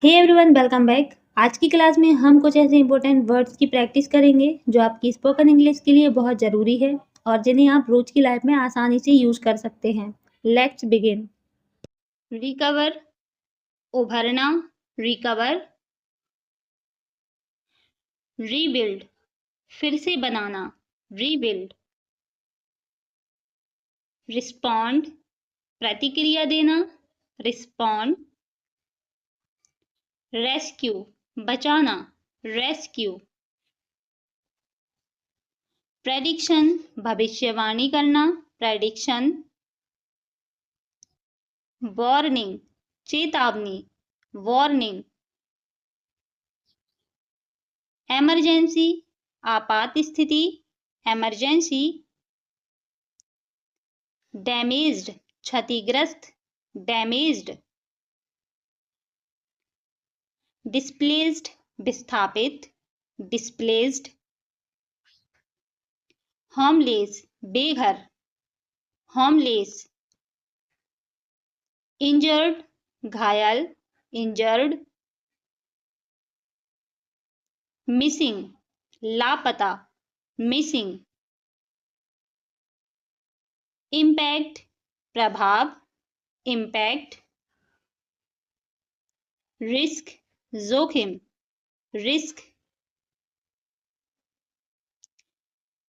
Hey everyone, welcome back. आज की class में हम कुछ ऐसे इंपॉर्टेंट वर्ड्स की प्रैक्टिस करेंगे जो आपकी स्पोकन इंग्लिश के लिए बहुत ज़रूरी है और जिन्हें आप रोज की लाइफ में आसानी से यूज कर सकते हैं। Let's begin. रिकवर, उभरना, रिकवर। रीबिल्ड, फिर से बनाना, रीबिल्ड। रिस्पॉन्ड, प्रतिक्रिया देना, रिस्पॉन्ड। रेस्क्यू, बचाना, रेस्क्यू। प्रेडिक्शन, भविष्यवाणी करना, प्रेडिक्शन। वार्निंग, चेतावनी, वार्निंग। इमरजेंसी, आपात स्थिति, इमरजेंसी। डैमेज्ड, क्षतिग्रस्त, डैमेज्ड। डिस्प्लेस्ड, विस्थापित, डिस्प्लेस्ड। होमलेस, बेघर, होमलेस। इंजर्ड, घायल, इंजर्ड। मिसिंग, लापता, मिसिंग। इम्पैक्ट, प्रभाव, इम्पैक्ट। रिस्क, जोखिम, रिस्क।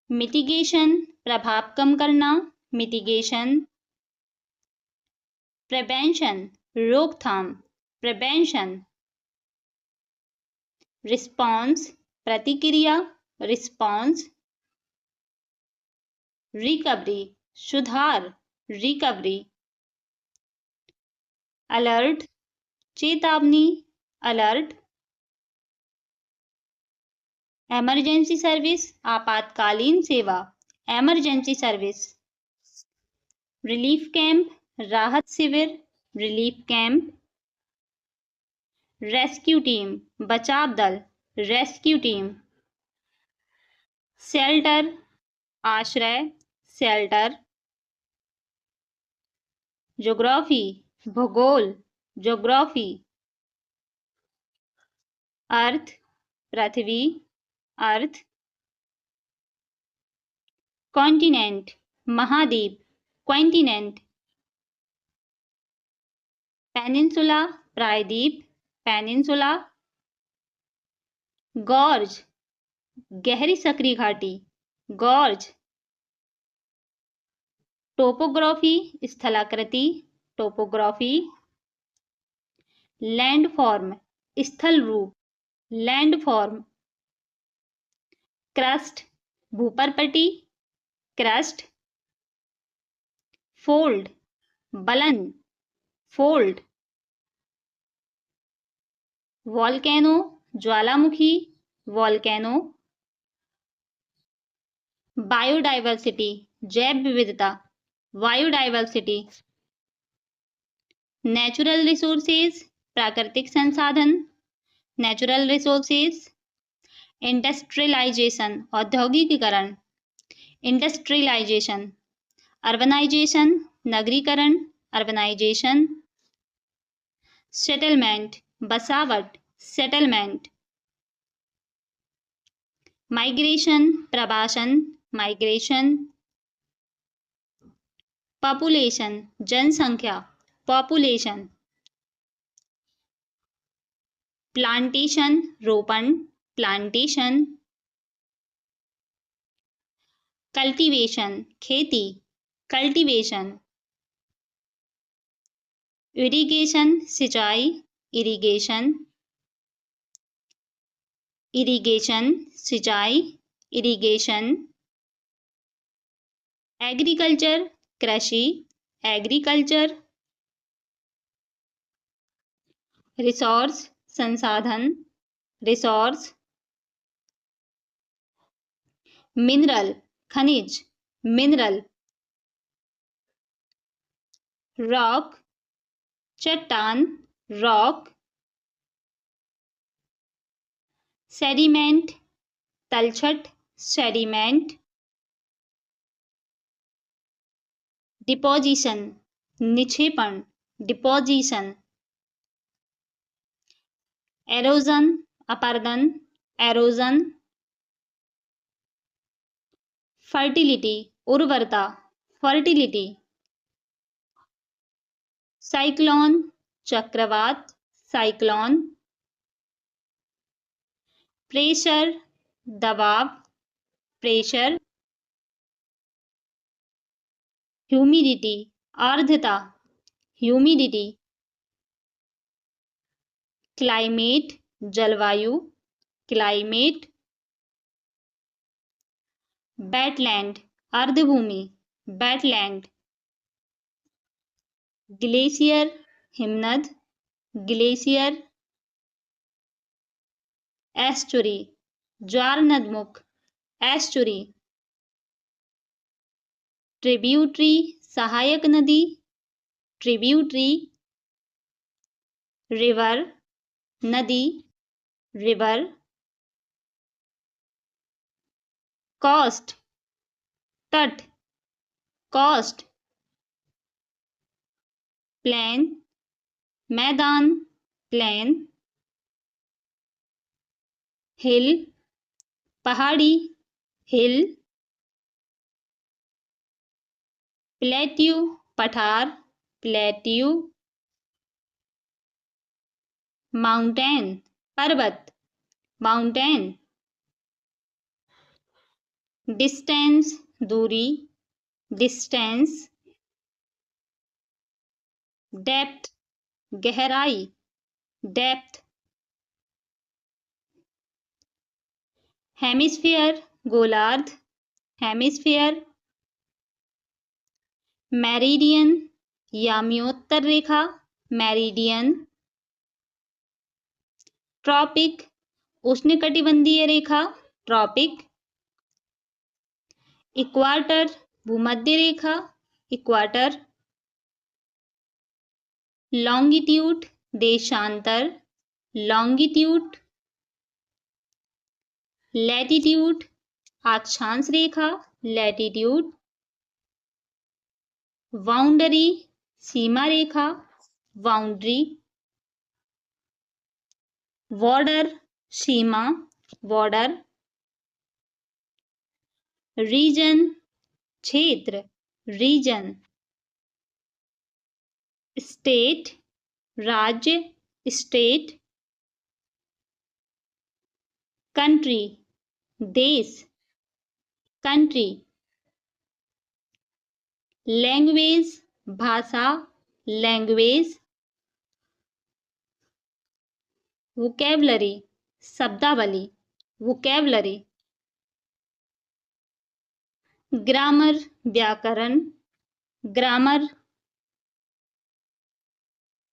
मिटिगेशन, प्रभाव कम करना, मिटिगेशन। प्रिवेंशन, रोकथाम, प्रिवेंशन। रिस्पॉन्स, प्रतिक्रिया, रिस्पॉन्स। रिकवरी, सुधार, रिकवरी। अलर्ट, चेतावनी, अलर्ट। इमरजेंसी सर्विस, आपातकालीन सेवा, इमरजेंसी सर्विस। रिलीफ कैंप, राहत शिविर, रिलीफ कैंप। रेस्क्यू टीम, बचाव दल, रेस्क्यू टीम। शेल्टर, आश्रय, शेल्टर। ज्योग्राफी, भूगोल, ज्योग्राफी। अर्थ, पृथ्वी, अर्थ। कॉन्टिनेंट, महाद्वीप, कॉन्टिनेंट। पेनिनसुला, प्रायद्वीप, पेनिनसुला। गॉर्ज, गहरी सकरी घाटी, गॉर्ज। टोपोग्राफी, स्थलाकृति, टोपोग्राफी। लैंडफॉर्म, स्थल रूप, लैंडफॉर्म। क्रस्ट, भूपरपटी, क्रस्ट। फोल्ड, बलन, फोल्ड। वॉल्केनो, ज्वालामुखी, वॉल्केनो। बायोडाइवर्सिटी, जैव विविधता, बायोडाइवर्सिटी। नेचुरल रिसोर्सेज, प्राकृतिक संसाधन, नेचुरल रिसोर्सेज। इंडस्ट्रियलाइजेशन, औद्योगिकीकरण, इंडस्ट्रियलाइजेशन। अर्बनाइजेशन, नगरीकरण, अर्बनाइजेशन। सेटलमेंट, बसावट, सेटलमेंट। माइग्रेशन, प्रवासन, माइग्रेशन। पॉपुलेशन, जनसंख्या, पॉपुलेशन। प्लांटेशन, रोपण, प्लांटेशन। कल्टीवेशन, खेती, कल्टीवेशन। इरिगेशन, सिंचाई, इरिगेशन। इरिगेशन, सिंचाई, इरिगेशन। एग्रीकल्चर, कृषि, एग्रीकल्चर। रिसोर्स, संसाधन, रिसोर्स। मिनरल, खनिज, मिनरल। रॉक, चट्टान, रॉक। सेडिमेंट, तलछट, सेडिमेंट। डिपोजिशन, निक्षेपण, डिपोजिशन। एरोजन, अपर्दन, एरोजन। फर्टिलिटी, उर्वरता, फर्टिलिटी। साइक्लोन, चक्रवात, साइक्लोन। प्रेशर, दबाव, प्रेशर। ह्यूमिडिटी, आर्द्रता, ह्यूमिडिटी। क्लाइमेट, जलवायु, क्लाइमेट। बैटलैंड, अर्धभूमि, बैटलैंड। ग्लेशियर, हिमनद, ग्लेशियर। एस्चुरी, ज्वार नदमुख, एस्चुरी। ट्रिब्यूटरी, सहायक नदी, ट्रिब्यूटरी। रिवर, नदी, रिवर। कॉस्ट, तट, कॉस्ट। प्लेन, मैदान, प्लेन। हिल, पहाड़ी, हिल। प्लेट्यू, पठार, प्लेट्यू। माउंटेन, पर्वत, माउंटेन। डिस्टेंस, दूरी, डिस्टेंस। डेप्थ, गहराई, डेप्थ। हेमिस्फीयर, गोलार्ध, हेमिस्फीयर। मेरिडियन, याम्योत्तर रेखा, मेरिडियन। ट्रॉपिक, उष्णकटिबंधीय रेखा, ट्रॉपिक। इक्वाटर, भूमध्य रेखा, इक्वाटर। लॉन्गिट्यूड, देशांतर, लॉन्गिट्यूड। लैटिट्यूड, अक्षांश रेखा, लैटिट्यूड। बाउंड्री, सीमा रेखा, बाउंड्री। बॉर्डर, सीमा, बॉर्डर। रीजन, क्षेत्र, रीजन। स्टेट, राज्य, स्टेट। कंट्री, देश, कंट्री। लैंग्वेज, भाषा, लैंग्वेज। वोकैबुलरी, शब्दावली, वोकैबुलरी। ग्रामर, व्याकरण, ग्रामर।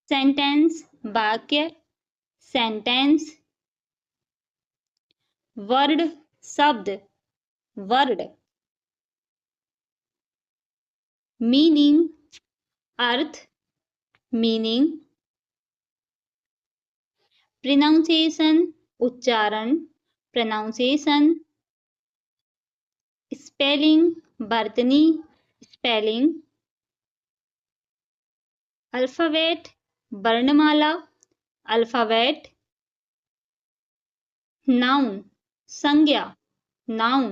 सेंटेंस, वाक्य, सेंटेंस। वर्ड, शब्द, वर्ड। मीनिंग, अर्थ, मीनिंग। प्रोनाउंसिएशन, उच्चारण, प्रोनाउंसिएशन। स्पेलिंग, वर्तनी, स्पेलिंग। अल्फाबेट, वर्णमाला, अल्फाबेट। नाउन, संज्ञा, नाउन।